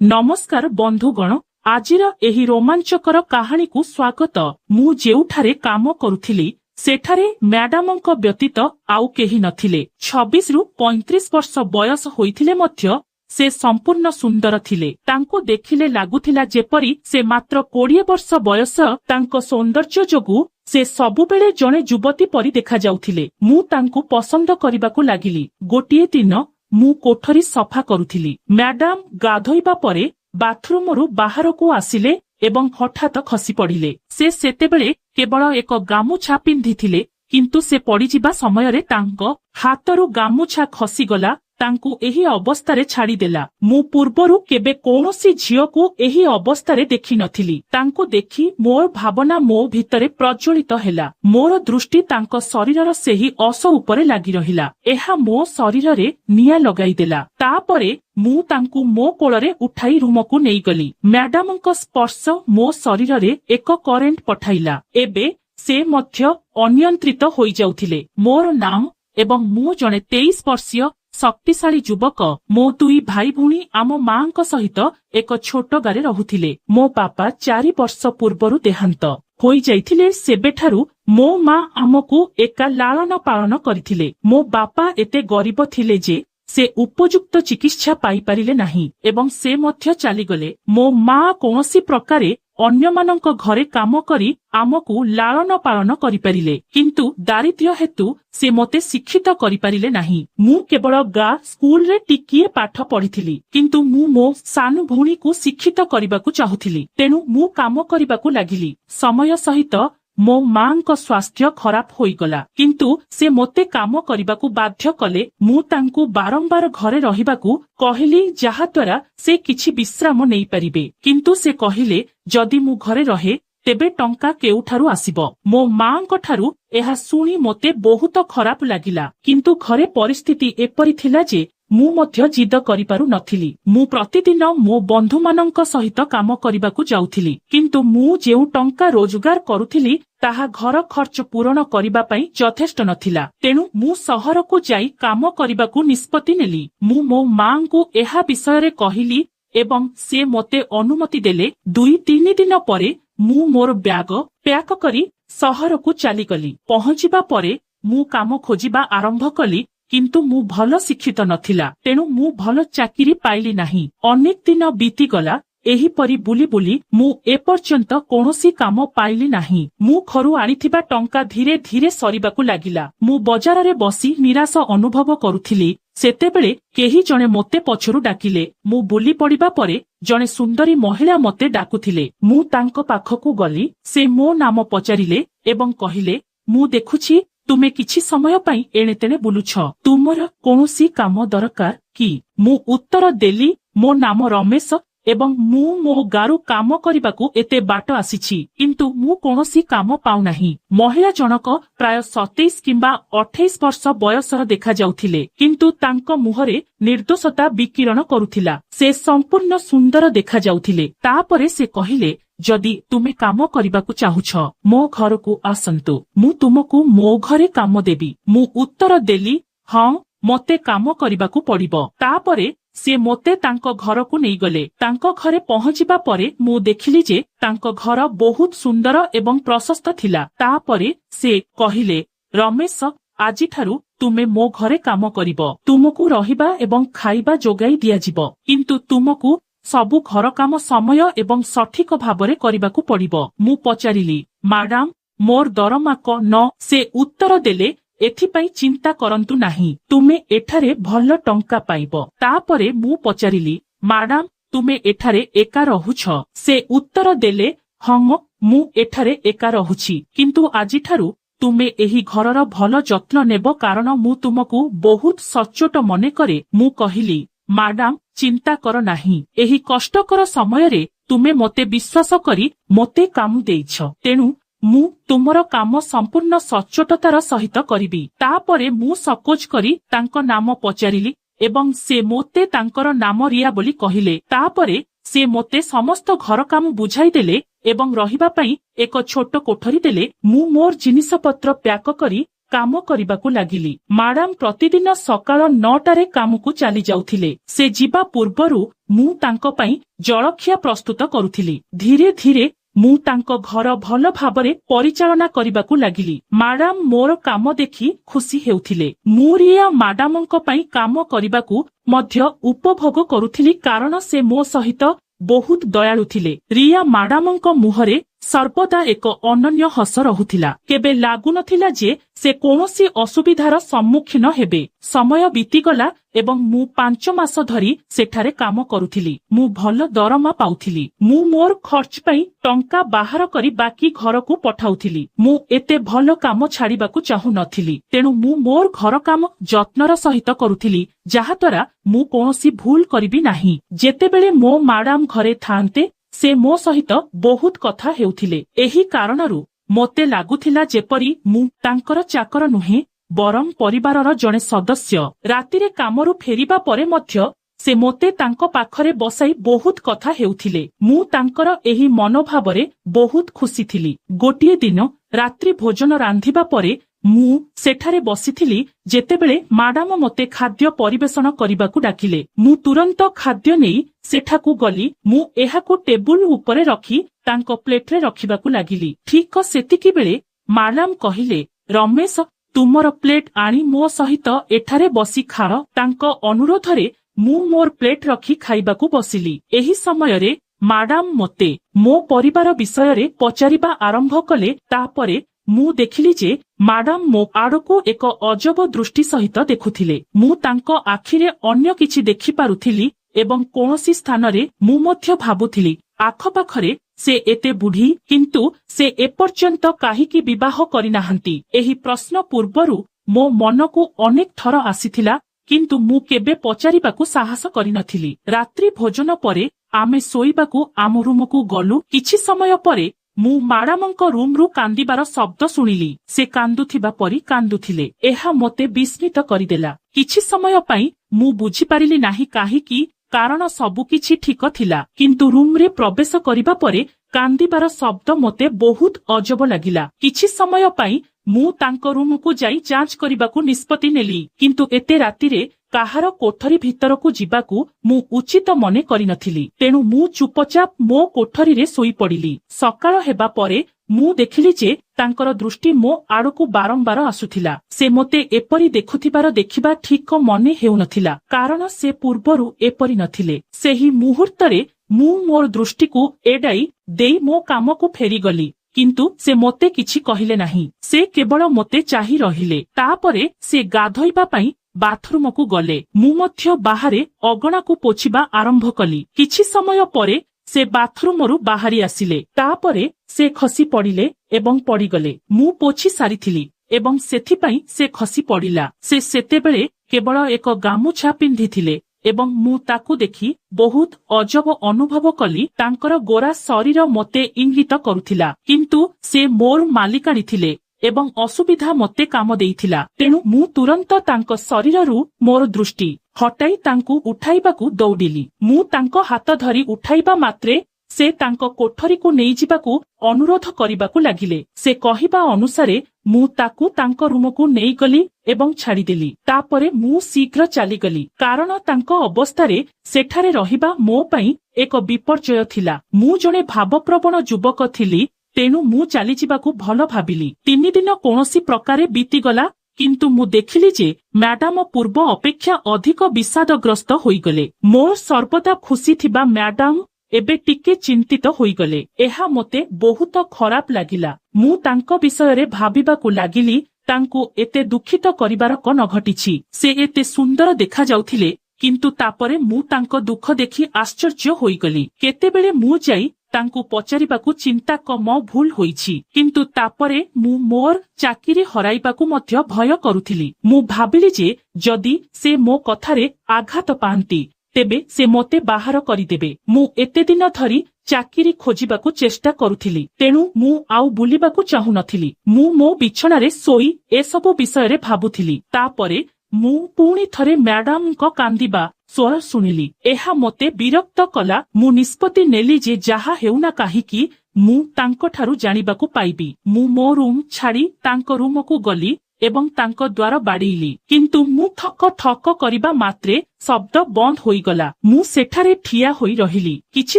नमस्कार बंधुगण आजिर एही रोमांचकर कहानी को स्वागत। मु जेउठारे काम करुथिली सेठारे मैडमଙ୍କ व्यतीत आउ केही नथिले। 26 रु 35 वर्ष बयस होइथिले मध्य से संपूर्ण सुंदर थिले। तांको देखिले लागुथिला जेपरी से मात्र 20 वर्ष बयस। तांको सौंदर्य जोगु से सबुबेले जणे युवती परी देखा जाउथिले। मु तांको पसंद करिबाकू लागिली। गोटिए दिन मु कोठरी सफा करुथिली। मैडम गाधोइबा परे बाथरूमरु बाहरकू आसिले एवं हठात खसी पड़िले। से सेतेबेले केवल एक गामुछा पिंधिथिले, किंतु से पड़िजिबा समयरे तांको हातरु गामुछा खसीगला। तांकु एही अवस्थारे छाड़ीदेला। मु पूर्वरु केबे कोनोसी झियोकू एही अवस्थारे देखि नथिली। तांको देखि मोर भावना मो भितरे प्रज्वलित हेला। मोर दृष्टि तांको शरीरर सेही अस उपरे लागि रहिला। एहा मो शरीररे निया लगाई देला। तापरे मु तांकु मो कोलरे उठाई रूमकू नेई गली। मैडमଙ୍କ स्पर्श मो शरीररे एक करेंट पठाइला। एबे से मध्य अनियंत्रित होई जाउथिले। मोर नाम एवं मु जणे 23 वर्षीय शक्तिशाली युवक। मो दुई भाई भूणी आम मांक सहित एक छोट गारे रहुथिले। मो बापा 4 वर्ष पूर्वरु देहांत होई जाइथिले। सेबेठारु मो मां आमकू एका लालन पालन करिथिले। मो बापा एते गरीब थिले जे से उपयुक्त चिकित्सा पाई पारिले नाही एवं से मध्य चलीगले। मो मां कोनोसी प्रकारे अन्यमानंक घरे काम करी आमकू लालन पालन करिपारिले, किंतु दारिद्र्य हेतु से मते शिक्षित करिपारिले नाही। मु केवल गा स्कूल रे टिकिए पाठ पढ़िथिली, किंतु मु मो सानु भूणी को शिक्षित करिबाकू चाहुथिली। तेनु मु काम करिबाकू लागिली। समय सहित मो मांक स्वास्थ्य खराब होईगला, किंतु से मोते काम करिबाकू बाध्य कले। मु तांकू बारंबार घरे रहिबाकू कहिली, जहा द्वारा से किछि विश्राम नेई परिबे, किंतु से कहिले जदि मु घरे रहे तेबे टंका केउठारु आसीबो। मो मांक ठारु एहा सुनी मोते बहुत खराब लागिला, किंतु घरे परिस्थिति एपरि थिला जे मु मध्य जिद करिपारु नथिली। मु प्रतिदिन मो बंधु मानंक सहित काम करिबाकू जाउथिली, किंतु मु जेउ टंका रोजगार करुथिली ताहा घर खर्च पूरण करिबा पई यथेष्ट नथिला। तेनु मु सहर को जाई काम करिबाकू निष्पत्ति नेली। मु मो मांकू एहा विषय कहिली एवं से मोते अनुमति देले। 2-3 दिन परे मु मोर ब्याग पैक करी सहर को चली गली। पहुंचिबा परे मु काम खोजिबा आरंभ कली, किंतु मु भल शिक्षित नथिला। तेनु मु भल चाकिरी पाइली नाही। अनेक दिन बीती गला। एही परी बुली बुली मु एपर्यंत कोनोसी काम पाइली नाही। मु खरु आनिथिबा टंका धीरे धीरे सरीबाकू लागिला। मु बजार रे बसी निराश अनुभव करुथिली। सेतेबेले केही जणे मोते पछरु डाकिले। मु बुली पड़िबा परे जणे सुंदरी महिला मोते डाकुथिले। मु तांको पाखकू गली। से मो नाम पचारिले एवं कहिले, मु देखुछि तुमे किछि समय पई एणे तेणे बुलुछ। तुमर कोनोसी काम दरकार कि? मु उत्तर देली, मो नाम रमेश एवं मु मो गारु काम करिबाकू एते बाट आसीछि, किंतु मु कोनोसी काम पाउ नाही। महिला जनक प्राय 27 किंबा 28 वर्ष बयसर देखा जाउथिले, किंतु तांको मुहरे निर्दोषता विकिरण करुथिला। से संपूर्ण सुंदर देखा जाउथिले। तापरे से कहिले, जदि तुमे काम करिबाकू चाहुछ मो घरकू आसंतु, मु तुमकू मो घरे काम देबी। मु उत्तर देली, हां मते काम करिबाकू पड़िबो। तापरे से मोते तांको घरकू नेई गले। तांको घरे पहुंचिबा परे मु देखिली जे तांको घर बहुत सुंदर एवं प्रशस्त थिला। तापरे से कहिले, रमेश आजि ठारू तुमे मो घरे काम करिबो। तुमकू रहिबा एवं खाइबा जोगाई दियाजिबो, किंतु तुमकू सबु घर काम समय एवं सठिक भाबरे करिबाकू पड़िबो। मु पचारिली, मैडम मोर दरमा को न? से उत्तर देले, एथिपाई चिंता करंतु नाही, तुमे एठारे भल टंका पाइबो। तापरे मु पचारिली, मैडम तुमे एठारे एका रहुछ? से उत्तर देले, हंग मु एठारे एका रहुछि, किंतु आजि ठारू तुमे एही घरर भल जत्न नेबो, कारण मु तुमकू बहुत सचोट मने करे। मु कहिली, मैडम चिंता कर नाही, एही कष्टकर समयरे तुमे मते विश्वास करी मते काम देइछ। तेनु मु तुमर काम संपूर्ण सचोटतार सहित करिबी। तापरे मु सकोच करी तांको नाम पचारिली एवं से मोते तांकर नाम रिया बोली कहिले। तापरे से मोते समस्त घर काम बुझाई देले एवं रहिबा पई एक छोट कोठरी देले। मु मोर जिनिस पत्र पैक करी କାମ କରିବାକୁ ଲାଗିଲି। ମାଡାମ ପ୍ରତିଦିନ ସକାଳ 9ଟାରେ କାମକୁ ଚାଲି ଯାଉଥିଲେ। ସେ ଯିବା ପୂର୍ବରୁ ମୁଁ ତାଙ୍କ ପାଇଁ ଜଳଖିଆ ପ୍ରସ୍ତୁତ କରୁଥିଲି। ଧୀରେ ଧୀରେ ମୁଁ ତାଙ୍କ ଘର ଭଲ ଭାବରେ ପରିଚାଳନା କରିବାକୁ ଲାଗିଲି। ମାଡାମ ମୋର କାମ ଦେଖି ଖୁସି ହେଉଥିଲେ। ମୁଁ ରିୟା ମାଡାମଙ୍କ ପାଇଁ କାମ କରିବାକୁ ମଧ୍ୟ ଉପଭୋଗ କରୁଥିଲି କାରଣ ସେ ମୋ ସହିତ ବହୁତ ଦୟାଳୁ ଥିଲେ। ରିୟା ମାଡାମଙ୍କ ମୁହଁରେ ସର୍ବଦା ଏକ ଅନନ୍ୟ ହସ ରହୁଥିଲା। କେବେ ଲାଗୁନଥିଲା ଯେ ସେ କୌଣସି ଅସୁବିଧାର ସମ୍ମୁଖୀନ ହେବେ। ସମୟ ବିତିଗଲା ଏବଂ ମୁଁ 5 ମାସ ଧରି ସେଠାରେ କାମ କରୁଥିଲି। ମୁଁ ଭଲ ଦରମା ପାଉଥିଲି। ମୁଁ ମୋର ଖର୍ଚ୍ଚ ପାଇଁ ଟଙ୍କା ବାହାର କରି ବାକି ଘରକୁ ପଠାଉଥିଲି। ମୁଁ ଏତେ ଭଲ କାମ ଛାଡିବାକୁ ଚାହୁଁନଥିଲି। ତେଣୁ ମୁଁ ମୋର ଘର କାମ ଯତ୍ନର ସହିତ କରୁଥିଲି, ଯାହାଦ୍ୱାରା ମୁଁ କୌଣସି ଭୁଲ କରିବି ନାହିଁ। ଯେତେବେଳେ ମୋ ମାଡାମ ଘରେ ଥାଆନ୍ତେ ସେ ମୋ ସହିତ ବହୁତ କଥା ହେଉଥିଲେ। ଏହି କାରଣରୁ ମୋତେ ଲାଗୁଥିଲା ଯେପରି ମୁଁ ତାଙ୍କର ଚାକର ନୁହେଁ ବରଂ ପରିବାରର ଜଣେ ସଦସ୍ୟ। ରାତିରେ କାମରୁ ଫେରିବା ପରେ ମଧ୍ୟ ସେ ମୋତେ ତାଙ୍କ ପାଖରେ ବସାଇ ବହୁତ କଥା ହେଉଥିଲେ। ମୁଁ ତାଙ୍କର ଏହି ମନୋଭାବରେ ବହୁତ ଖୁସି ଥିଲି। ଗୋଟିଏ ଦିନ ରାତ୍ରି ଭୋଜନ ରାନ୍ଧିବା ପରେ ମୁଁ ସେଠାରେ ବସିଥିଲି ଯେତେବେଳେ ମାଡାମ ମୋତେ ଖାଦ୍ୟ ପରିବେଷଣ କରିବାକୁ ଡାକିଲେ। ମୁଁ ତୁରନ୍ତ ଖାଦ୍ୟ ନେଇ ସେଠାକୁ ଗଲି। ମୁଁ ଏହାକୁ ଟେବୁଲ ଉପରେ ରଖି ତାଙ୍କ ପ୍ଲେଟରେ ରଖିବାକୁ ଲାଗିଲି। ଠିକ ସେତିକିବେଳେ ମାଡାମ କହିଲେ, ରମେଶ, ତୁମର ପ୍ଲେଟ ଆଣି ମୋ ସହିତ ଏଠାରେ ବସି ଖାଅ। ତାଙ୍କ ଅନୁରୋଧରେ ମୁଁ ମୋର ପ୍ଲେଟ ରଖି ଖାଇବାକୁ ବସିଲି। ଏହି ସମୟରେ ମାଡାମ ମୋତେ ମୋ ପରିବାର ବିଷୟରେ ପଚାରିବା ଆରମ୍ଭ କଲେ। ତାପରେ ମୁଁ ଦେଖିଲି ଯେ ମାଡାମ ମୋ ଆଡକୁ ଏକ ଅଜବ ଦୃଷ୍ଟି ସହିତ ଦେଖୁଥିଲେ। ମୁଁ ତାଙ୍କ ଆଖିରେ ଅନ୍ୟ କିଛି ଦେଖିପାରୁଥିଲି ଏବଂ କୌଣସି ସ୍ଥାନରେ ମୁଁ ମଧ୍ୟ ଭାବୁଥିଲି ଆଖପାଖରେ ସେ ଏତେ ବୁଢୀ କିନ୍ତୁ ସେ ଏପର୍ଯ୍ୟନ୍ତ କାହିଁକି ବିବାହ କରିନାହାନ୍ତି। ଏହି ପ୍ରଶ୍ନ ପୂର୍ବରୁ ମୋ ମନକୁ ଅନେକ ଥର ଆସିଥିଲା କିନ୍ତୁ ମୁଁ କେବେ ପଚାରିବାକୁ ସାହସ କରିନଥିଲି। ରାତ୍ରି ଭୋଜନ ପରେ ଆମେ ଶୋଇବାକୁ ଆମ ରୁମକୁ ଗଲୁ। କିଛି ସମୟ ପରେ ମୁଁ ମାଡାମଙ୍କ ରୁମରୁ କାନ୍ଦିବାର ଶବ୍ଦ ଶୁଣିଲି। ସେ କାନ୍ଦୁଥିବା ପରି କାନ୍ଦୁଥିଲେ। ଏହା ମୋତେ ବିସ୍ମିତ କରିଦେଲା। କିଛି ସମୟ ପାଇଁ ମୁଁ ବୁଝିପାରିଲି ନାହିଁ କାହିଁକି, କାରଣ ସବୁକିଛି ଠିକ ଥିଲା। କିନ୍ତୁ ରୁମରେ ପ୍ରବେଶ କରିବା ପରେ କାନ୍ଦିବାର ଶବ୍ଦ ମୋତେ ବହୁତ ଅଜବ ଲାଗିଲା। କିଛି ସମୟ ପାଇଁ ମୁଁ ତାଙ୍କ ରୁମକୁ ଯାଇ ଯାଞ୍ଚ କରିବାକୁ ନିଷ୍ପତ୍ତି ନେଲି। କିନ୍ତୁ ଏତେ ରାତିରେ କାହାର କୋଠରୀ ଭିତରକୁ ଯିବାକୁ ମୁଁ ଉଚିତ ମନେ କରିନଥିଲି। ତେଣୁ ମୁଁ ଚୁପଚାପ ମୋ କୋଠରୀରେ ଶୋଇପଡ଼ିଲି। ସକାଳ ହେବା ପରେ ମୁଁ ଦେଖିଲି ଯେ ତାଙ୍କର ଦୃଷ୍ଟି ମୋ ଆଡକୁ ବାରମ୍ବାର ଆସୁଥିଲା। ସେ ମୋତେ ଏପରି ଦେଖୁଥିବାର ଦେଖିବା ଠିକ ମନେ ହେଉନଥିଲା କାରଣ ସେ ପୂର୍ବରୁ ଏପରି ନଥିଲେ। ସେହି ମୁହୂର୍ତ୍ତରେ ମୁଁ ମୋର ଦୃଷ୍ଟିକୁ ଏଡାଇ ଦେଇ ମୋ କାମକୁ ଫେରିଗଲି। କିନ୍ତୁ ସେ ମୋତେ କିଛି କହିଲେ ନାହିଁ। ସେ କେବଳ ମୋତେ ଚାହିଁ ରହିଲେ। ତାପରେ ସେ ଗାଧୋଇବା ପାଇଁ ବାଥରୁମକୁ ଗଲେ। ମୁଁ ମଧ୍ୟ ବାହାରେ ଅଗଣାକୁ ପୋଛିବା ଆରମ୍ଭ କଲି। କିଛି ସମୟ ପରେ ସେ ବାଥରୁମରୁ ବାହାରି ଆସିଲେ। ତାପରେ ସେ ଖସି ପଡ଼ିଲେ ଏବଂ ପଡ଼ିଗଲେ। ମୁଁ ପୋଛି ସାରିଥିଲି ଏବଂ ସେଥିପାଇଁ ସେ ଖସି ପଡ଼ିଲା। ସେ ସେତେବେଳେ କେବଳ ଏକ ଗାମୁଛା ପିନ୍ଧିଥିଲେ ଏବଂ ମୁଁ ତାକୁ ଦେଖି ବହୁତ ଅଜବ ଅନୁଭବ କଲି। ତାଙ୍କର ଗୋରା ଶରୀର ମୋତେ ଇଙ୍ଗିତ କରୁଥିଲା କିନ୍ତୁ ସେ ମୋର ମାଲିକାଣୀ ଥିଲେ ଏବଂ ଅସୁବିଧା ମୋତେ କାମ ଦେଇଥିଲା। ତେଣୁ ମୁଁ ତୁରନ୍ତ ତାଙ୍କ ଶରୀରରୁ ମୋର ଦୃଷ୍ଟି ହଟାଇ ତାଙ୍କୁ ଉଠାଇବାକୁ ଦୌଡ଼ିଲି। ମୁଁ ତାଙ୍କ ହାତ ଧରି ଉଠାଇବା ମାତ୍ରେ ସେ ତାଙ୍କ କୋଠରୀକୁ ନେଇଯିବାକୁ ଅନୁରୋଧ କରିବାକୁ ଲାଗିଲେ। ସେ କହିବା ଅନୁସାରେ ମୁଁ ତାକୁ ତାଙ୍କ ରୁମକୁ ନେଇଗଲି ଏବଂ ଛାଡ଼ିଦେଲି। ତାପରେ ମୁଁ ଶୀଘ୍ର ଚାଲିଗଲି କାରଣ ତାଙ୍କ ଅବସ୍ଥାରେ ସେଠାରେ ରହିବା ମୋ ପାଇଁ ଏକ ବିପର୍ଯ୍ୟୟ ଥିଲା। ମୁଁ ଜଣେ ଭାବପ୍ରବଣ ଯୁବକ ଥିଲି, ତେଣୁ ମୁଁ ଚାଲିଯିବାକୁ ଭଲ ଭାବିଲି। 3 ଦିନ କୌଣସି ପ୍ରକାରେ ବିତିଗଲା କିନ୍ତୁ ମୁଁ ଦେଖିଲି ଯେ ମ୍ୟାଡାମ ପୂର୍ବ ଅପେକ୍ଷା ଅଧିକ ବିଷାଦଗ୍ରସ୍ତ ହୋଇଗଲେ। ମୋର ସର୍ବଦା ଖୁସି ଥିବା ମ୍ୟାଡାମ ଏବେ ଟିକେ ଚିନ୍ତିତ ହୋଇଗଲେ। ଏହା ମୋତେ ବହୁତ ଖରାପ ଲାଗିଲା। ମୁଁ ତାଙ୍କ ବିଷୟରେ ଭାବିବାକୁ ଲାଗିଲି ତାଙ୍କୁ ଏତେ ଦୁଃଖିତ କରିବାର କଣ ଘଟିଛି। ସେ ଏତେ ସୁନ୍ଦର ଦେଖାଯାଉଥିଲେ କିନ୍ତୁ ତାପରେ ମୁଁ ତାଙ୍କ ଦୁଃଖ ଦେଖି ଆଶ୍ଚର୍ଯ୍ୟ ହୋଇଗଲି। କେତେବେଳେ ମୁଁ ଯାଇ ତାଙ୍କୁ ପଚାରିବାକୁ ଚିନ୍ତା କମ ଭୁଲ ହୋଇଛି କିନ୍ତୁ ତାପରେ ମୁଁ ମୋର ଚାକିରି ହରାଇବାକୁ ମଧ୍ୟ ଭୟ କରୁଥିଲି। ମୁଁ ଭାବିଲି ଯେ ଯଦି ସେ ମୋ କଥାରେ ଆଘାତ ପାଆନ୍ତି ତେବେ ସେ ମୋତେ ବାହାର କରିଦେବେ। ମୁଁ ଏତେ ଦିନ ଧରି ଚାକିରି ଖୋଜିବାକୁ ଚେଷ୍ଟା କରୁଥିଲି ତେଣୁ ମୁଁ ଆଉ ବୁଲିବାକୁ ଚାହୁଁନଥିଲି। ମୁଁ ମୋ ବିଛଣାରେ ଶୋଇ ଏସବୁ ବିଷୟରେ ଭାବୁଥିଲି। ତାପରେ ମୁଁ ପୁଣି ଥରେ ମ୍ୟାଡାମଙ୍କ କାନ୍ଦିବା ସ୍ୱର ଶୁଣିଲି। ଏହା ମୋତେ ବିରକ୍ତ କଲା। ମୁଁ ନିଷ୍ପତ୍ତି ନେଲି ଯେ ଯାହା ହେଉନା କାହିଁକି ମୁଁ ତାଙ୍କଠାରୁ ଜାଣିବାକୁ ପାଇବି। ମୁଁ ମୋ ରୁମ୍ ଛାଡ଼ି ତାଙ୍କ ରୁମକୁ ଗଲି ଏବଂ ତାଙ୍କ ଦ୍ୱାର ବାଡେଇଲି, କିନ୍ତୁ ମୁଁ ଠକ ଠକ କରିବା ମାତ୍ରେ ଶବ୍ଦ ବନ୍ଦ ହୋଇଗଲା। ମୁଁ ସେଠାରେ ଠିଆ ହୋଇ ରହିଲି। କିଛି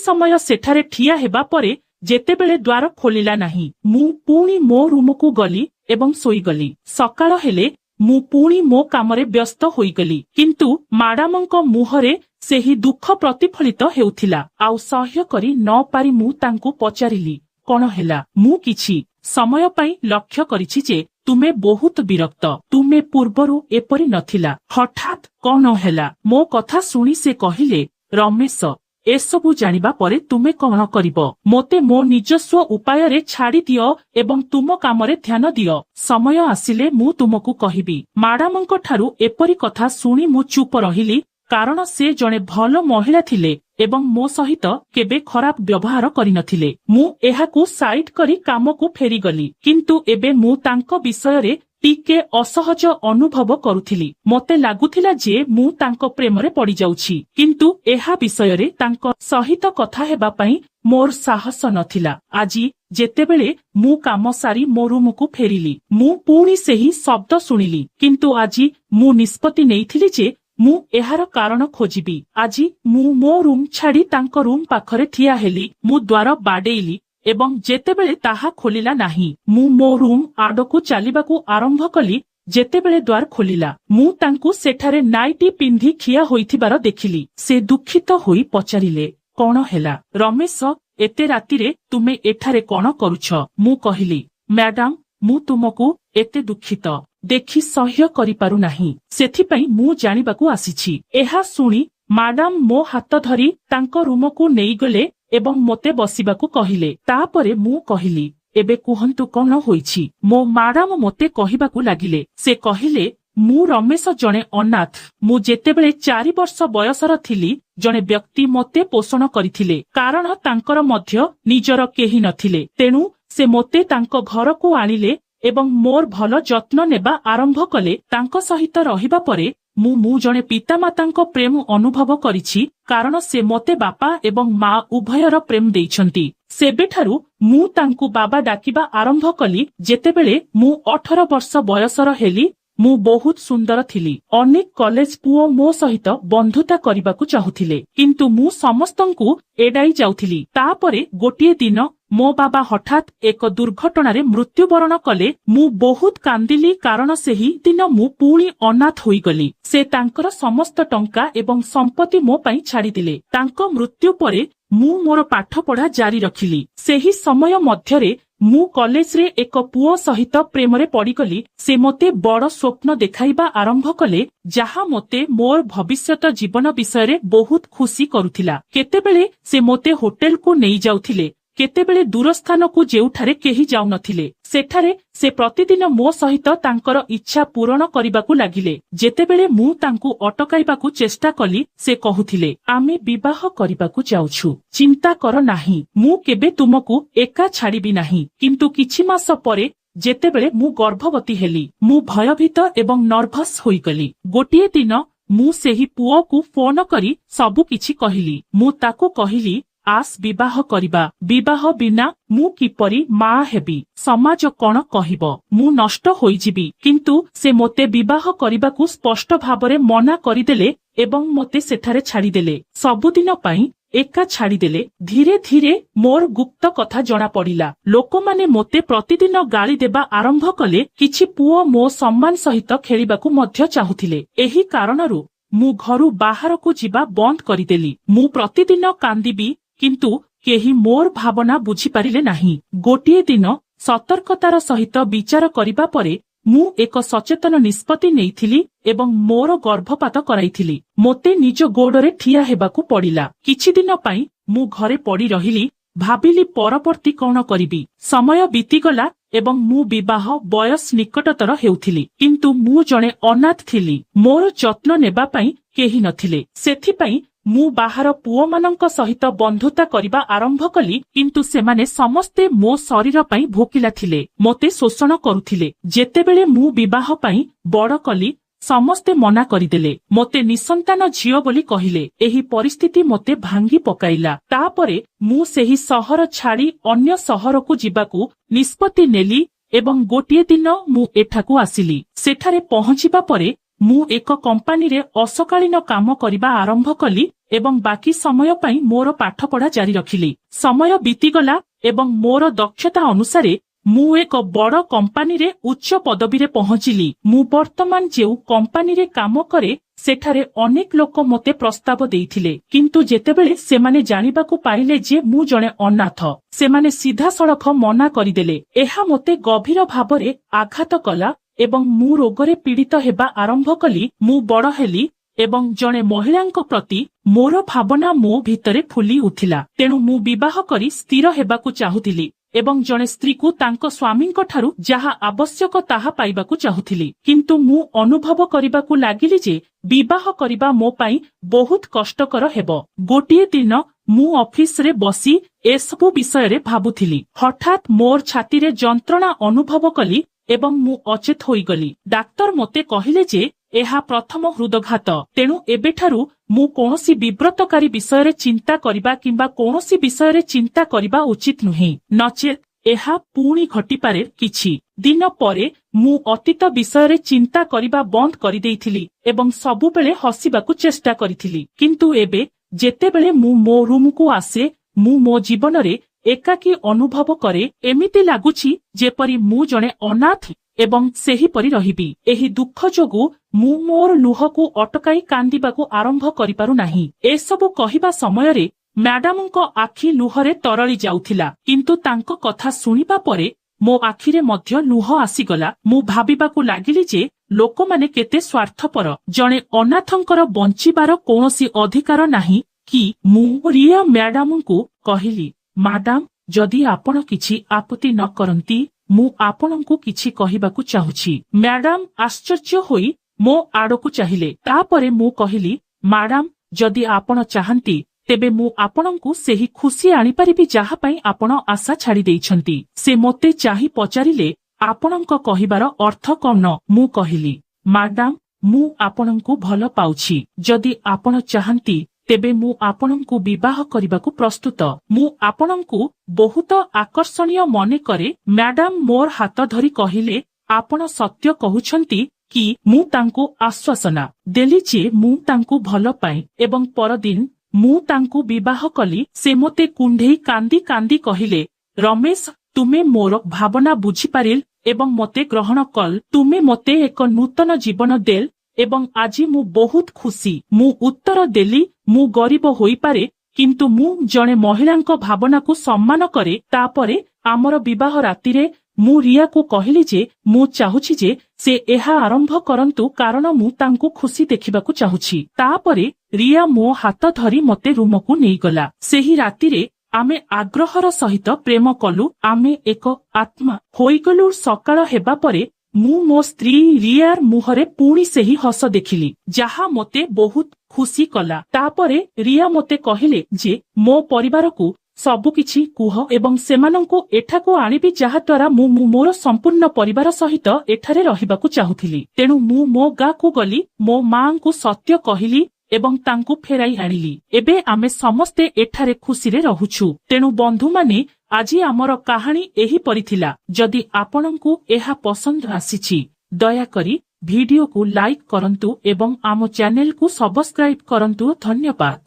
ସମୟ ସେଠାରେ ଠିଆ ହେବା ପରେ ଯେତେବେଳେ ଦ୍ୱାର ଖୋଲିଲା ନାହିଁ, ମୁଁ ପୁଣି ମୋ ରୁମକୁ ଗଲି ଏବଂ ଶୋଇଗଲି। ସକାଳ ହେଲେ ମୁଁ ପୁଣି ମୋ କାମରେ ବ୍ୟସ୍ତ ହୋଇଗଲି, କିନ୍ତୁ ମାଡାମଙ୍କ ମୁହଁରେ ସେହି ଦୁଃଖ ପ୍ରତିଫଳିତ ହେଉଥିଲା। ଆଉ ସହ୍ୟ କରି ନ ପାରି ମୁଁ ତାଙ୍କୁ ପଚାରିଲି, କଣ ହେଲା? ମୁଁ କିଛି ସମୟ ପାଇଁ ଲକ୍ଷ୍ୟ କରିଛି ଯେ ତୁମେ ବହୁତ ବିରକ୍ତ। ତୁମେ ପୂର୍ବରୁ ଏପରି ନଥିଲା। ହଠାତ୍ କଣ ହେଲା? ମୋ କଥା ଶୁଣି ସେ କହିଲେ, ରମେଶ, ଏସବୁ ଜାଣିବା ପରେ ତୁମେ କଣ କରିବ? ମୋତେ ମୋ ନିଜସ୍ୱ ଉପାୟରେ ଛାଡ଼ି ଦିଅ ଏବଂ ତୁମ କାମରେ ଧ୍ୟାନ ଦିଅ। ସମୟ ଆସିଲେ ମୁଁ ତୁମକୁ କହିବି। ମାଡାମଙ୍କ ଠାରୁ ଏପରି କଥା ଶୁଣି ମୁଁ ଚୁପ ରହିଲି, କାରଣ ସେ ଜଣେ ଭଲ ମହିଳା ଥିଲେ ଏବଂ ମୋ ସହିତ କେବେ ଖରାପ ବ୍ୟବହାର କରିନଥିଲେ। ମୁଁ ଏହାକୁ ସାଇଡ୍ କରି କାମକୁ ଫେରିଗଲି, କିନ୍ତୁ ଏବେ ମୁଁ ତାଙ୍କ ବିଷୟରେ ଟିକେ ଅସହଜ ଅନୁଭବ କରୁଥିଲି। ମୋତେ ଲାଗୁଥିଲା ଯେ ମୁଁ ତାଙ୍କ ପ୍ରେମରେ ପଡ଼ିଯାଉଛି, କିନ୍ତୁ ଏହା ବିଷୟରେ ତାଙ୍କ ସହିତ କଥା ହେବା ପାଇଁ ମୋର ସାହସ ନଥିଲା। ଆଜି ଯେତେବେଳେ ମୁଁ କାମ ସାରି ମୋ ରୁମକୁ ଫେରିଲି, ମୁଁ ପୁଣି ସେହି ଶବ୍ଦ ଶୁଣିଲି, କିନ୍ତୁ ଆଜି ମୁଁ ନିଷ୍ପତ୍ତି ନେଇଥିଲି ଯେ ମୁଁ ଏହାର କାରଣ ଖୋଜିବି। ଆଜି ମୁଁ ମୋ ରୁମ୍ ଛାଡ଼ି ତାଙ୍କ ରୁମ୍ ପାଖରେ ଠିଆ ହେଲି। ମୁଁ ଦ୍ୱାର ବାଡେଇଲି ଏବଂ ଯେତେବେଳେ ତାହା ଖୋଲିଲା ନାହିଁ, ମୁଁ ମୋ ରୁମ୍ ଆଡ଼କୁ ଚାଲିବାକୁ ଆରମ୍ଭ କଲି। ଯେତେବେଳେ ଦ୍ୱାର ଖୋଲିଲା, ମୁଁ ତାଙ୍କୁ ସେଠାରେ ନାଇଟି ପିନ୍ଧି ଠିଆ ହୋଇଥିବାର ଦେଖିଲି। ସେ ଦୁଃଖିତ ହୋଇ ପଚାରିଲେ, କଣ ହେଲା ରମେଶ? ଏତେ ରାତିରେ ତୁମେ ଏଠାରେ କଣ କରୁଛ? ମୁଁ କହିଲି, ମ୍ୟାଡାମ, ମୁଁ ତୁମକୁ ଏତେ ଦୁଃଖିତ ଦେଖି ସହ୍ୟ କରିପାରୁ ନାହିଁ, ସେଥିପାଇଁ ମୁଁ ଜାଣିବାକୁ ଆସିଛି। ଏହା ଶୁଣି ମାଡାମ ମୋ ହାତ ଧରି ତାଙ୍କ ରୁମକୁ ନେଇଗଲେ ଏବଂ ମୋତେ ବସିବାକୁ କହିଲେ। ତାପରେ ମୁଁ କହିଲି, ଏବେ କୁହନ୍ତୁ କଣ ହୋଇଛି? ମୋ ମାଡାମ ମୋତେ କହିବାକୁ ଲାଗିଲେ। ସେ କହିଲେ, ମୁଁ ରମେଶ ଜଣେ ଅନାଥ। ମୁଁ ଯେତେବେଳେ 4 ବର୍ଷ ବୟସର ଥିଲି, ଜଣେ ବ୍ୟକ୍ତି ମୋତେ ପୋଷଣ କରିଥିଲେ, କାରଣ ତାଙ୍କର ମଧ୍ୟ ନିଜର କେହି ନଥିଲେ। ତେଣୁ ସେ ମୋତେ ତାଙ୍କ ଘରକୁ ଆଣିଲେ ଏବଂ ମୋର ଭଲ ଯତ୍ନ ନେବା ଆରମ୍ଭ କଲେ। ତାଙ୍କ ସହିତ ରହିବା ପରେ ମୁଁ ଜଣେ ପିତାମାତାଙ୍କ ପ୍ରେମ ଅନୁଭବ କରିଛି, କାରଣ ସେ ମୋତେ ବାପା ଏବଂ ମା ଉଭୟର ପ୍ରେମ ଦେଇଛନ୍ତି। ସେବେଠାରୁ ମୁଁ ତାଙ୍କୁ ବାବା ଡାକିବା ଆରମ୍ଭ କଲି। ଯେତେବେଳେ ମୁଁ 18 ବର୍ଷ ବୟସର ହେଲି, ମୁଁ ବହୁତ ସୁନ୍ଦର ଥିଲି। ଅନେକ କଲେଜ ପୁଅ ମୋ ସହିତ ବନ୍ଧୁତା କରିବାକୁ ଚାହୁଁଥିଲେ, କିନ୍ତୁ ମୁଁ ସମସ୍ତଙ୍କୁ ଏଡାଇ ଯାଉଥିଲି। ତାପରେ ଗୋଟିଏ ଦିନ ମୋ ବାବା ହଠାତ୍ ଏକ ଦୁର୍ଘଟଣାରେ ମୃତ୍ୟୁବରଣ କଲେ। ମୁଁ ବହୁତ କାନ୍ଦିଲି, କାରଣ ସେହି ଦିନ ମୁଁ ପୁଣି ଅନାଥ ହୋଇଗଲି। ସେ ତାଙ୍କର ସମସ୍ତ ଟଙ୍କା ଏବଂ ସମ୍ପତ୍ତି ମୋ ପାଇଁ ଛାଡ଼ିଦେଲେ। ତାଙ୍କ ମୃତ୍ୟୁ ପରେ ମୁଁ ମୋର ପାଠପଢା ଜାରି ରଖିଲି। ସେହି ସମୟ ମଧ୍ୟରେ ମୁଁ କଲେଜରେ ଏକ ପୁଅ ସହିତ ପ୍ରେମରେ ପଡ଼ିଗଲି। ସେ ମୋତେ ବଡ଼ ସ୍ୱପ୍ନ ଦେଖାଇବା ଆରମ୍ଭ କଲେ, ଯାହା ମୋତେ ମୋର ଭବିଷ୍ୟତ ଜୀବନ ବିଷୟରେ ବହୁତ ଖୁସି କରୁଥିଲା। କେତେବେଳେ ସେ ମୋତେ ହୋଟେଲକୁ ନେଇଯାଉଥିଲେ, କେତେବେଳେ ଦୂର ସ୍ଥାନକୁ ଯେଉଁଠାରେ କେହି ଯାଉନଥିଲେ। ସେଠାରେ ସେ ପ୍ରତିଦିନ ମୋ ସହିତ ତାଙ୍କର ଇଚ୍ଛା ପୂରଣ କରିବାକୁ ଲାଗିଲେ। ଯେତେବେଳେ ମୁଁ ତାଙ୍କୁ ଅଟକାଇବାକୁ ଚେଷ୍ଟା କଲି, ସେ କହୁଥିଲେ, ଆମେ ବିବାହ କରିବାକୁ ଯାଉଛୁ, ଚିନ୍ତା କର ନାହିଁ, ମୁଁ କେବେ ତୁମକୁ ଏକା ଛାଡ଼ିବି ନାହିଁ। କିନ୍ତୁ କିଛି ମାସ ପରେ ଯେତେବେଳେ ମୁଁ ଗର୍ଭବତୀ ହେଲି, ମୁଁ ଭୟଭୀତ ଏବଂ ନର୍ଭସ ହୋଇଗଲି। ଗୋଟିଏ ଦିନ ମୁଁ ସେହି ପୁଅକୁ ଫୋନ କରି ସବୁ କିଛି କହିଲି। ମୁଁ ତାକୁ କହିଲି, ଆସ ବିବାହ କରିବା। ବିବାହ ବିନା ମୁଁ କିପରି ମା ହେବି? ସମାଜ କଣ କହିବ? ମୁଁ ନଷ୍ଟ ହୋଇଯିବି। କିନ୍ତୁ ସେ ମୋତେ ବିବାହ କରିବାକୁ ସ୍ପଷ୍ଟ ଭାବରେ ମନା କରିଦେଲେ ଏବଂ ମୋତେ ସେଠାରେ ଛାଡ଼ିଦେଲେ। ସବୁଦିନ ପାଇଁ ଏକା ଛାଡ଼ିଦେଲେ। ଧୀରେ ଧୀରେ ମୋର ଗୁପ୍ତ କଥା ଜଣା ପଡ଼ିଲା। ଲୋକମାନେ ମୋତେ ପ୍ରତିଦିନ ଗାଳି ଦେବା ଆରମ୍ଭ କଲେ। କିଛି ପୁଅ ମୋ ସମ୍ମାନ ସହିତ ଖେଳିବାକୁ ମଧ୍ୟ ଚାହୁଁଥିଲେ। ଏହି କାରଣରୁ ମୁଁ ଘରୁ ବାହାରକୁ ଯିବା ବନ୍ଦ କରିଦେଲି। ମୁଁ ପ୍ରତିଦିନ କାନ୍ଦିବି, କିନ୍ତୁ କେହି ମୋର ଭାବନା ବୁଝିପାରିଲେ ନାହିଁ। ଗୋଟିଏ ଦିନ ସତର୍କତାର ସହିତ ବିଚାର କରିବା ପରେ ମୁଁ ଏକ ସଚେତନ ନିଷ୍ପତ୍ତି ନେଇଥିଲି ଏବଂ ମୋର ଗର୍ଭପାତ କରାଇଥିଲି। ମୋତେ ନିଜ ଗୋଡ଼ରେ ଠିଆ ହେବାକୁ ପଡ଼ିଲା। କିଛି ଦିନ ପାଇଁ ମୁଁ ଘରେ ପଡ଼ି ରହିଲି। ଭାବିଲି ପରବର୍ତ୍ତୀ କଣ କରିବି। ସମୟ ବିତିଗଲା ଏବଂ ମୁଁ ବିବାହ ବୟସ ନିକଟତର ହେଉଥିଲି, କିନ୍ତୁ ମୁଁ ଜଣେ ଅନାଥ ଥିଲି। ମୋର ଯତ୍ନ ନେବା ପାଇଁ କେହି ନଥିଲେ। ସେଥିପାଇଁ ମୁଁ ବାହାର ପୁଅମାନଙ୍କ ସହିତ ବନ୍ଧୁତା କରିବା ଆରମ୍ଭ କଲି, କିନ୍ତୁ ସେମାନେ ସମସ୍ତେ ମୋ ଶରୀର ପାଇଁ ଭୋକିଲା ଥିଲେ। ମୋତେ ଶୋଷଣ କରୁଥିଲେ। ଯେତେବେଳେ ମୁଁ ବିବାହ ପାଇଁ ବଡ଼ କଲି, ସମସ୍ତେ ମନା କରିଦେଲେ। ମୋତେ ନିଃସନ୍ତାନ ଝିଅ ବୋଲି କହିଲେ। ଏହି ପରିସ୍ଥିତି ମୋତେ ଭାଙ୍ଗି ପକାଇଲା। ତାପରେ ମୁଁ ସେହି ସହର ଛାଡ଼ି ଅନ୍ୟ ସହରକୁ ଯିବାକୁ ନିଷ୍ପତ୍ତି ନେଲି ଏବଂ ଗୋଟିଏ ଦିନ ମୁଁ ଏଠାକୁ ଆସିଲି। ସେଠାରେ ପହଞ୍ଚିବା ପରେ ମୁଁ ଏକ କମ୍ପାନୀରେ ଅସକାଳୀନ କାମ କରିବା ଆରମ୍ଭ କଲି ଏବଂ ବାକି ସମୟ ପାଇଁ ମୋର ପାଠପଢା ଜାରି ରଖିଲି। ସମୟ ବିତିଗଲା ଏବଂ ମୋର ଦକ୍ଷତା ଅନୁସାରେ ମୁଁ ଏକ ବଡ଼ କମ୍ପାନୀରେ ଉଚ୍ଚ ପଦବୀରେ ପହଞ୍ଚିଲି। ମୁଁ ବର୍ତ୍ତମାନ ଯେଉଁ କମ୍ପାନୀରେ କାମ କରେ ସେଠାରେ ଅନେକ ଲୋକ ମୋତେ ପ୍ରସ୍ତାବ ଦେଇଥିଲେ, କିନ୍ତୁ ଯେତେବେଳେ ସେମାନେ ଜାଣିବାକୁ ପାଇଲେ ଯେ ମୁଁ ଜଣେ ଅନାଥ, ସେମାନେ ସିଧାସଳଖ ମନା କରିଦେଲେ। ଏହା ମୋତେ ଗଭୀର ଭାବରେ ଆଘାତ କଲା ଏବଂ ମୁଁ ରୋଗରେ ପୀଡ଼ିତ ହେବା ଆରମ୍ଭ କଲି। ମୁଁ ବଡ଼ ହେଲି ଏବଂ ଜଣେ ମହିଳାଙ୍କ ପ୍ରତି ମୋର ଭାବନା ମୋ ଭିତରେ ଫୁଲି ଉଠିଲା। ତେଣୁ ମୁଁ ବିବାହ କରି ସ୍ଥିର ହେବାକୁ ଚାହୁଁଥିଲି ଏବଂ ଜଣେ ସ୍ତ୍ରୀକୁ ତାଙ୍କ ସ୍ୱାମୀଙ୍କ ଠାରୁ ଯାହା ଆବଶ୍ୟକ ତାହା ପାଇବାକୁ ଚାହୁଁଥିଲି। କିନ୍ତୁ ମୁଁ ଅନୁଭବ କରିବାକୁ ଲାଗିଲି ଯେ ବିବାହ କରିବା ମୋ ପାଇଁ ବହୁତ କଷ୍ଟକର ହେବ। ଗୋଟିଏ ଦିନ ମୁଁ ଅଫିସରେ ବସି ଏସବୁ ବିଷୟରେ ଭାବୁଥିଲି। ହଠାତ୍ ମୋର ଛାତିରେ ଯନ୍ତ୍ରଣା ଅନୁଭବ କଲି ଏବଂ ମୁଁ ଅଚେତ ହୋଇଗଲି। ଡାକ୍ତର ମୋତେ କହିଲେ ଯେ ଏହା ପ୍ରଥମ ହୃଦଘାତ, ତେଣୁ ଏବେଠାରୁ ମୁଁ କୌଣସି ବିବ୍ରତକାରୀ ବିଷୟରେ ଚିନ୍ତା କରିବା କିମ୍ବା କୌଣସି ବିଷୟରେ ଚିନ୍ତା କରିବା ଉଚିତ ନୁହେଁ, ନଚେତ୍ ଏହା ପୁଣି ଘଟିପାରେ। କିଛି ଦିନ ପରେ ମୁଁ ଅତୀତ ବିଷୟରେ ଚିନ୍ତା କରିବା ବନ୍ଦ କରିଦେଇଥିଲି ଏବଂ ସବୁବେଳେ ହସିବାକୁ ଚେଷ୍ଟା କରିଥିଲି। କିନ୍ତୁ ଏବେ ଯେତେବେଳେ ମୁଁ ମୋ ରୁମକୁ ଆସେ, ମୁଁ ମୋ ଜୀବନରେ ଏକାକୀ ଅନୁଭବ କରେ। ଏମିତି ଲାଗୁଛି ଯେପରି ମୁଁ ଜଣେ ଅନାଥ ଏବଂ ସେହିପରି ରହିବି। ଏହି ଦୁଃଖ ଯୋଗୁଁ ମୁଁ ମୋର ଲୁହକୁ ଅଟକାଇ କାନ୍ଦିବାକୁ ଆରମ୍ଭ କରିପାରୁନାହିଁ। ଏସବୁ କହିବା ସମୟରେ ମ୍ୟାଡାମଙ୍କ ଆଖି ଲୁହରେ ତରଳି ଯାଉଥିଲା, କିନ୍ତୁ ତାଙ୍କ କଥା ଶୁଣିବା ପରେ ମୋ ଆଖିରେ ମଧ୍ୟ ଲୁହ ଆସିଗଲା। ମୁଁ ଭାବିବାକୁ ଲାଗିଲି ଯେ ଲୋକମାନେ କେତେ ସ୍ୱାର୍ଥପର। ଜଣେ ଅନାଥଙ୍କର ବଞ୍ଚିବାର କୌଣସି ଅଧିକାର ନାହିଁ କି? ମୁଁ ରିୟା ମ୍ୟାଡାମଙ୍କୁ କହିଲି, ମ୍ୟାଡାମ, ଯଦି ଆପଣ କିଛି ଆପତ୍ତି ନ କରନ୍ତି ମୁଁ ଆପଣଙ୍କୁ କିଛି କହିବାକୁ ଚାହୁଁଛି। ମ୍ୟାଡାମ ଆଶ୍ଚର୍ଯ୍ୟ ହୋଇ ମୋ ଆଡ଼କୁ ଚାହିଁଲେ। ତାପରେ ମୁଁ କହିଲି, ମ୍ୟାଡାମ, ଯଦି ଆପଣ ଚାହାନ୍ତି ତେବେ ମୁଁ ଆପଣଙ୍କୁ ସେହି ଖୁସି ଆଣିପାରିବି ଯାହା ପାଇଁ ଆପଣ ଆଶା ଛାଡ଼ି ଦେଇଛନ୍ତି। ସେ ମୋତେ ଚାହିଁ ପଚାରିଲେ, ଆପଣଙ୍କ କହିବାର ଅର୍ଥ କଣ? ମୁଁ କହିଲି, ମ୍ୟାଡାମ, ମୁଁ ଆପଣଙ୍କୁ ଭଲ ପାଉଛି। ଯଦି ଆପଣ ଚାହାନ୍ତି ତେବେ ମୁଁ ଆପଣଙ୍କୁ ବିବାହ କରିବାକୁ ପ୍ରସ୍ତୁତ। ମୁଁ ଆପଣଙ୍କୁ ବହୁତ ଆକର୍ଷଣୀୟ ମନେ କରେ। ମ୍ୟାଡାମ ମୋର ହାତ ଧରି କହିଲେ, ଆପଣ ସତ୍ୟ କହୁଛନ୍ତି କି? ମୁଁ ତାଙ୍କୁ ଆଶ୍ୱାସନା ଦେଲି ଯେ ମୁଁ ତାଙ୍କୁ ଭଲ ପାଏ ଏବଂ ପରଦିନ ମୁଁ ତାଙ୍କୁ ବିବାହ କଲି। ସେ ମୋତେ କୁଣ୍ଢେଇ କାନ୍ଦି କାନ୍ଦି କହିଲେ, ରମେଶ, ତୁମେ ମୋର ଭାବନା ବୁଝିପାରିଲ ଏବଂ ମୋତେ ଗ୍ରହଣ କଲ। ତୁମେ ମୋତେ ଏକ ନୂତନ ଜୀବନ ଦେଲ ଏବଂ ଆଜି ମୁଁ ବହୁତ ଖୁସି। ମୁଁ ଉତ୍ତର ଦେଲି, ମୁଁ ଗରିବ ହୋଇପାରେ କିନ୍ତୁ ମୁଁ ଜଣେ ମହିଳାଙ୍କ ଭାବନାକୁ ସମ୍ମାନ କରେ। ତାପରେ ଆମର ବିବାହ ରାତିରେ ମୁଁ ରିୟାକୁ କହିଲି ଯେ ମୁଁ ଚାହୁଁଛି ଯେ ସେ ଏହା ଆରମ୍ଭ କରନ୍ତୁ କାରଣ ମୁଁ ତାଙ୍କୁ ଖୁସି ଦେଖିବାକୁ ଚାହୁଁଛି। ତାପରେ ରିୟା ମୋ ହାତ ଧରି ମୋତେ ରୁମକୁ ନେଇଗଲା। ସେହି ରାତିରେ ଆମେ ଆଗ୍ରହର ସହିତ ପ୍ରେମ କଲୁ। ଆମେ ଏକ ଆତ୍ମା ହୋଇଗଲୁ। ସକାଳ ହେବା ପରେ ମୁଁ ମୋ ସ୍ତ୍ରୀ ରିୟାର ମୁହଁରେ ପୁଣି ସେହି ହସ ଦେଖିଲି, ଯାହା ମୋତେ ବହୁତ ଖୁସି କଲା। ତାପରେ ରିୟା ମୋତେ କହିଲେ ଯେ ମୋ ପରିବାରକୁ ସବୁକିଛି କୁହ ଏବଂ ସେମାନଙ୍କୁ ଏଠାକୁ ଆଣିବି, ଯାହାଦ୍ୱାରା ମୁଁ ମୋର ସମ୍ପୂର୍ଣ୍ଣ ପରିବାର ସହିତ ଏଠାରେ ରହିବାକୁ ଚାହୁଁଥିଲି। ତେଣୁ ମୁଁ ମୋ ଗାଁକୁ ଗଲି, ମୋ ମାଙ୍କୁ ସତ୍ୟ କହିଲି ଏବଂ ତାଙ୍କୁ ଫେରାଇ ଆଣିଲି। ଏବେ ଆମେ ସମସ୍ତେ ଏଠାରେ ଖୁସିରେ ରହୁଛୁ। ତେଣୁ ବନ୍ଧୁମାନେ, ଆଜି ଆମର କାହାଣୀ ଏହିପରି ଥିଲା। ଯଦି ଆପଣଙ୍କୁ ଏହା ପସନ୍ଦ ଆସିଛି ଦୟାକରି ଭିଡିଓକୁ ଲାଇକ୍ କରନ୍ତୁ ଏବଂ ଆମ ଚ୍ୟାନେଲକୁ ସବସ୍କ୍ରାଇବ କରନ୍ତୁ। ଧନ୍ୟବାଦ।